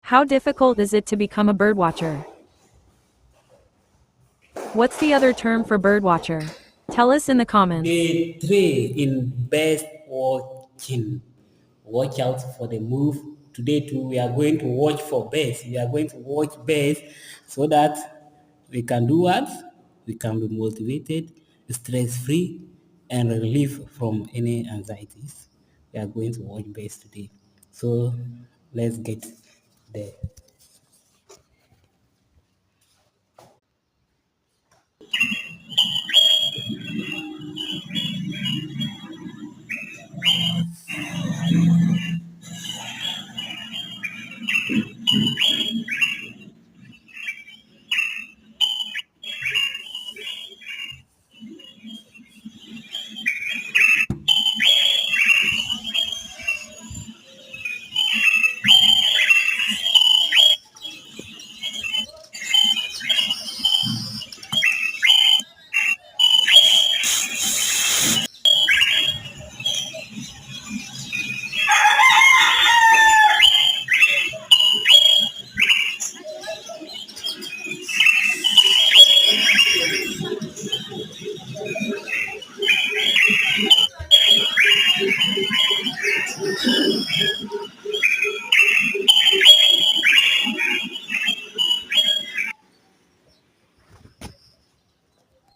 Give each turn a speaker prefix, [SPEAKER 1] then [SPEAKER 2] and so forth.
[SPEAKER 1] How difficult is it to become a birdwatcher? What's the other term for birdwatcher? Tell us in the comments.
[SPEAKER 2] Day 3 in bird watching. Watch out for the move. Today too, we are going to watch for birds. We are going to watch birds so that we can do what? We can be motivated, stress-free, and relief from any anxieties. We are going to watch birds today. So let's get there.